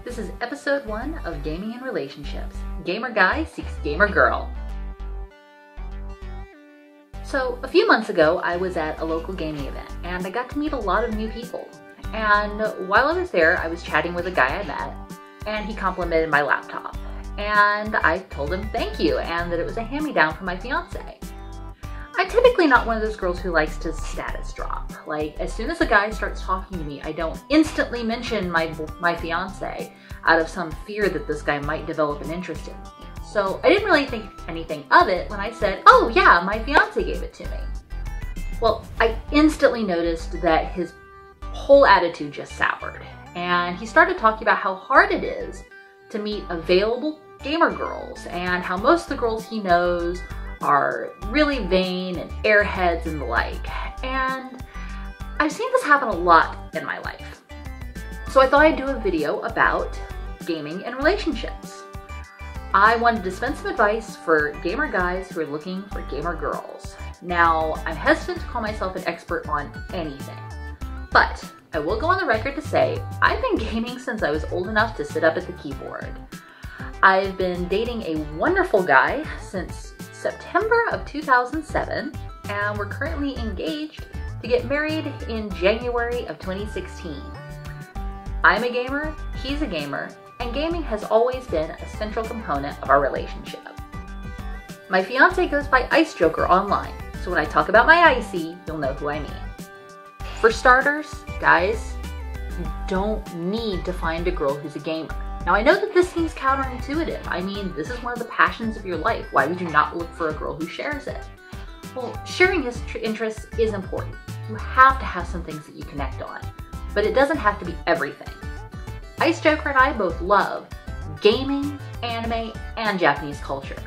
This is episode 1 of Gaming and Relationships. Gamer guy seeks gamer girl. So a few months ago, I was at a local gaming event and I got to meet a lot of new people. And while I was there, I was chatting with a guy I met and he complimented my laptop. And I told him thank you and that it was a hand-me-down from my fiance. I'm typically not one of those girls who likes to status drop. Like, as soon as a guy starts talking to me, I don't instantly mention my fiance out of some fear that this guy might develop an interest in me. So I didn't really think anything of it when I said, oh yeah, my fiance gave it to me. Well, I instantly noticed that his whole attitude just soured. And he started talking about how hard it is to meet available gamer girls and how most of the girls he knows are really vain and airheads and the like. And I've seen this happen a lot in my life. So I thought I'd do a video about gaming and relationships. I wanted to spend some advice for gamer guys who are looking for gamer girls. Now, I'm hesitant to call myself an expert on anything, but I will go on the record to say I've been gaming since I was old enough to sit up at the keyboard. I've been dating a wonderful guy since September of 2007, and we're currently engaged to get married in January of 2016. I'm a gamer, he's a gamer, and gaming has always been a central component of our relationship. My fiance goes by Ice Joker online, so when I talk about my icy, you'll know who I mean. For starters, guys, you don't need to find a girl who's a gamer. Now, I know that this seems counterintuitive. I mean, this is one of the passions of your life. Why would you not look for a girl who shares it? Well, sharing his interests is important. You have to have some things that you connect on, but it doesn't have to be everything. Ice Joker and I both love gaming, anime, and Japanese culture.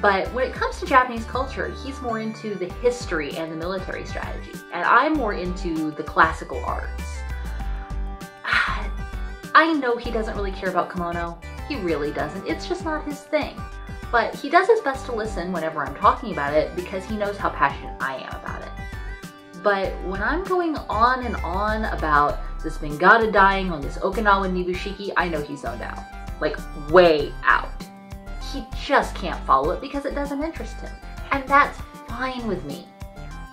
But when it comes to Japanese culture, he's more into the history and the military strategy, and I'm more into the classical arts. I know he doesn't really care about kimono. He really doesn't. It's just not his thing. But he does his best to listen whenever I'm talking about it because he knows how passionate I am about it. But when I'm going on and on about this Bengata dying on this Okinawa Nibushiki, I know he's zoned out. Like, way out. He just can't follow it because it doesn't interest him. And that's fine with me.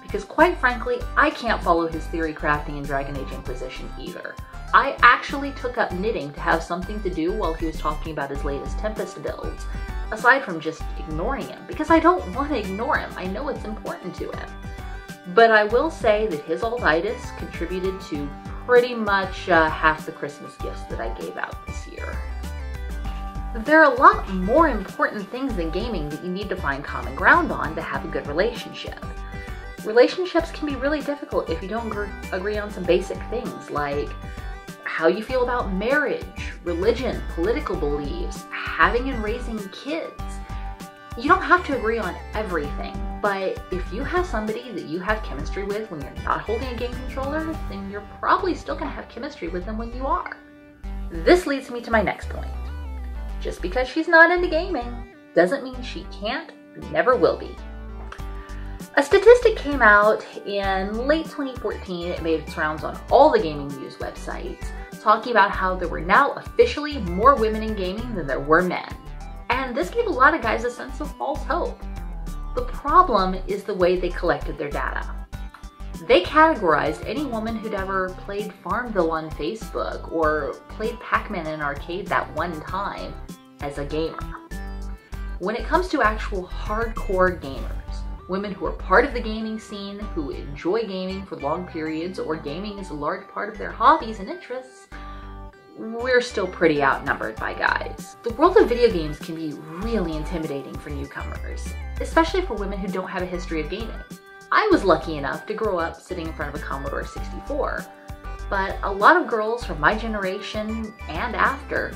Because quite frankly, I can't follow his theory crafting in Dragon Age Inquisition either. I actually took up knitting to have something to do while he was talking about his latest Tempest builds, aside from just ignoring him, because I don't want to ignore him. I know it's important to him. But I will say that his altitis contributed to pretty much half the Christmas gifts that I gave out this year. There are a lot more important things than gaming that you need to find common ground on to have a good relationship. Relationships can be really difficult if you don't agree on some basic things like how you feel about marriage, religion, political beliefs, having and raising kids. You don't have to agree on everything, but if you have somebody that you have chemistry with when you're not holding a game controller, then you're probably still going to have chemistry with them when you are. This leads me to my next point. Just because she's not into gaming doesn't mean she can't and never will be. A statistic came out in late 2014, it made its rounds on all the gaming news websites, talking about how there were now officially more women in gaming than there were men. And this gave a lot of guys a sense of false hope. The problem is the way they collected their data. They categorized any woman who'd ever played Farmville on Facebook or played Pac-Man in an arcade that one time as a gamer. When it comes to actual hardcore gamers, women who are part of the gaming scene, who enjoy gaming for long periods, or gaming is a large part of their hobbies and interests, we're still pretty outnumbered by guys. The world of video games can be really intimidating for newcomers, especially for women who don't have a history of gaming. I was lucky enough to grow up sitting in front of a Commodore 64, but a lot of girls from my generation and after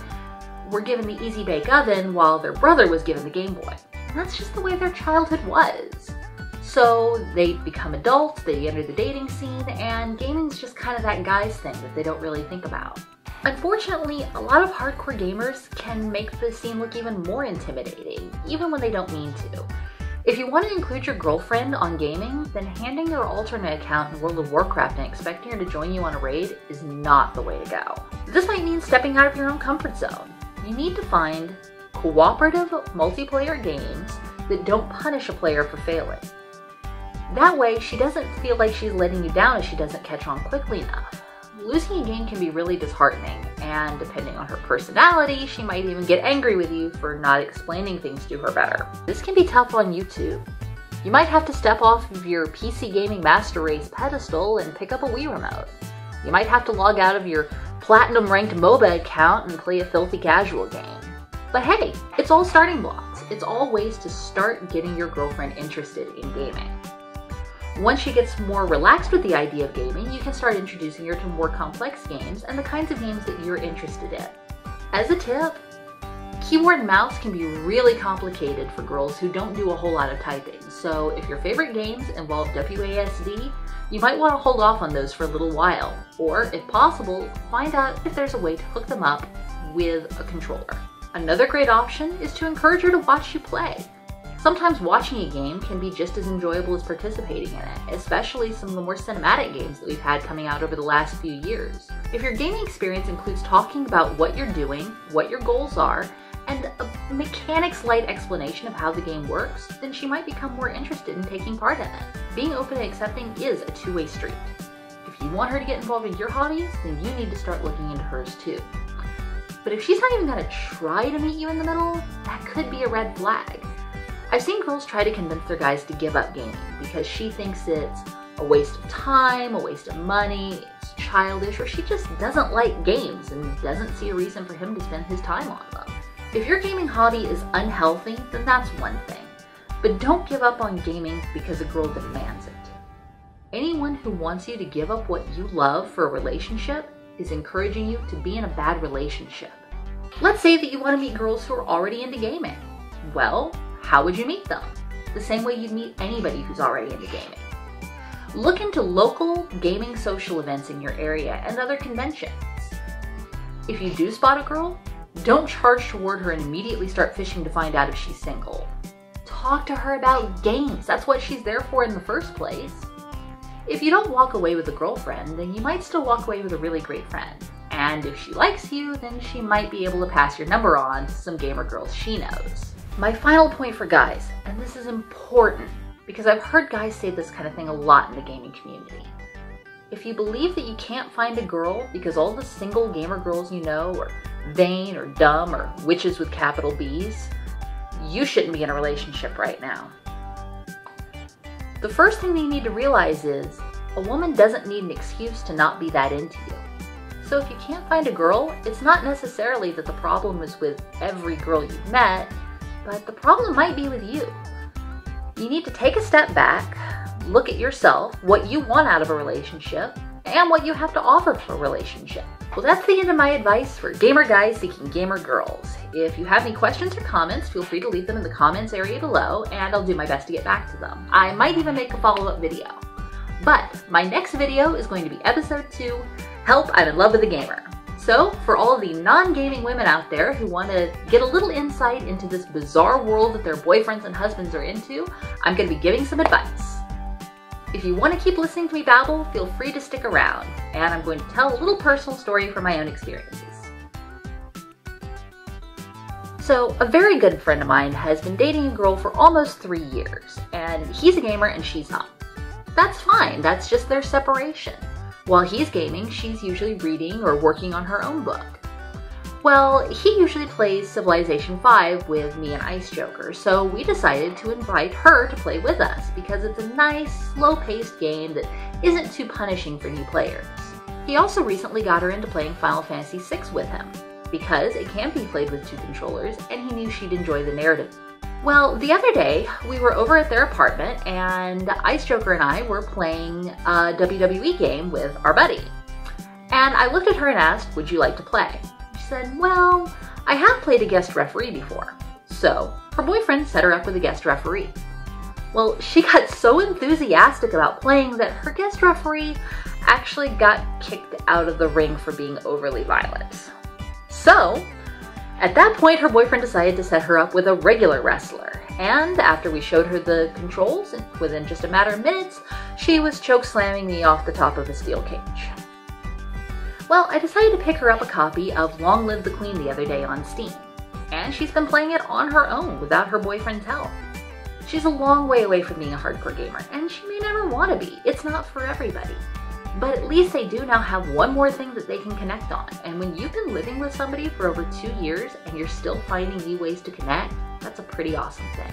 were given the Easy Bake Oven while their brother was given the Game Boy. And that's just the way their childhood was. So they become adults, they enter the dating scene, and gaming's just kind of that guy's thing that they don't really think about. Unfortunately, a lot of hardcore gamers can make the scene look even more intimidating, even when they don't mean to. If you want to include your girlfriend on gaming, then handing her alternate account in World of Warcraft and expecting her to join you on a raid is not the way to go. This might mean stepping out of your own comfort zone. You need to find cooperative multiplayer games that don't punish a player for failing. That way, she doesn't feel like she's letting you down if she doesn't catch on quickly enough. Losing a game can be really disheartening, and depending on her personality, she might even get angry with you for not explaining things to her better. This can be tough on you too. You might have to step off of your PC Gaming Master Race pedestal and pick up a Wii remote. You might have to log out of your platinum ranked MOBA account and play a filthy casual game. But hey, it's all starting blocks. It's all ways to start getting your girlfriend interested in gaming. Once she gets more relaxed with the idea of gaming, you can start introducing her to more complex games and the kinds of games that you're interested in. As a tip, keyboard and mouse can be really complicated for girls who don't do a whole lot of typing. So if your favorite games involve WASD, you might want to hold off on those for a little while, or if possible, find out if there's a way to hook them up with a controller. Another great option is to encourage her to watch you play. Sometimes watching a game can be just as enjoyable as participating in it, especially some of the more cinematic games that we've had coming out over the last few years. If your gaming experience includes talking about what you're doing, what your goals are, and a mechanics-light explanation of how the game works, then she might become more interested in taking part in it. Being open and accepting is a two-way street. If you want her to get involved in your hobbies, then you need to start looking into hers too. But if she's not even going to try to meet you in the middle, that could be a red flag. I've seen girls try to convince their guys to give up gaming because she thinks it's a waste of time, a waste of money, it's childish, or she just doesn't like games and doesn't see a reason for him to spend his time on them. If your gaming hobby is unhealthy, then that's one thing. But don't give up on gaming because a girl demands it. Anyone who wants you to give up what you love for a relationship is encouraging you to be in a bad relationship. Let's say that you want to meet girls who are already into gaming. Well, how would you meet them? The same way you'd meet anybody who's already into gaming. Look into local gaming social events in your area and other conventions. If you do spot a girl, don't charge toward her and immediately start fishing to find out if she's single. Talk to her about games. That's what she's there for in the first place. If you don't walk away with a girlfriend, then you might still walk away with a really great friend. And if she likes you, then she might be able to pass your number on to some gamer girls she knows. My final point for guys, and this is important because I've heard guys say this kind of thing a lot in the gaming community. If you believe that you can't find a girl because all the single gamer girls you know are vain or dumb or witches with capital B's, you shouldn't be in a relationship right now. The first thing that you need to realize is a woman doesn't need an excuse to not be that into you. So if you can't find a girl, it's not necessarily that the problem is with every girl you've met, but the problem might be with you. You need to take a step back, look at yourself, what you want out of a relationship, and what you have to offer for a relationship. Well, that's the end of my advice for gamer guys seeking gamer girls. If you have any questions or comments, feel free to leave them in the comments area below, and I'll do my best to get back to them. I might even make a follow-up video. But my next video is going to be episode 2, Help, I'm in Love with a Gamer. So, for all the non-gaming women out there who want to get a little insight into this bizarre world that their boyfriends and husbands are into, I'm going to be giving some advice. If you want to keep listening to me babble, feel free to stick around, and I'm going to tell a little personal story from my own experiences. So, a very good friend of mine has been dating a girl for almost 3 years, and he's a gamer and she's not. That's fine, that's just their separation. While he's gaming, she's usually reading or working on her own book. Well, he usually plays Civilization V with me and Ice Joker, so we decided to invite her to play with us because it's a nice, slow-paced game that isn't too punishing for new players. He also recently got her into playing Final Fantasy VI with him, because it can be played with 2 controllers, and he knew she'd enjoy the narrative. Well, the other day, we were over at their apartment, and Ice Joker and I were playing a WWE game with our buddy. And I looked at her and asked, would you like to play? She said, well, I have played a guest referee before. So, her boyfriend set her up with a guest referee. Well, she got so enthusiastic about playing that her guest referee actually got kicked out of the ring for being overly violent. So, at that point, her boyfriend decided to set her up with a regular wrestler, And after we showed her the controls, within just a matter of minutes, she was choke slamming me off the top of a steel cage. Well, I decided to pick her up a copy of Long Live the Queen the other day on Steam, and she's been playing it on her own without her boyfriend's help. She's a long way away from being a hardcore gamer, and she may never want to be. It's not for everybody. But at least they do now have one more thing that they can connect on, and when you've been living with somebody for over 2 years and you're still finding new ways to connect, that's a pretty awesome thing.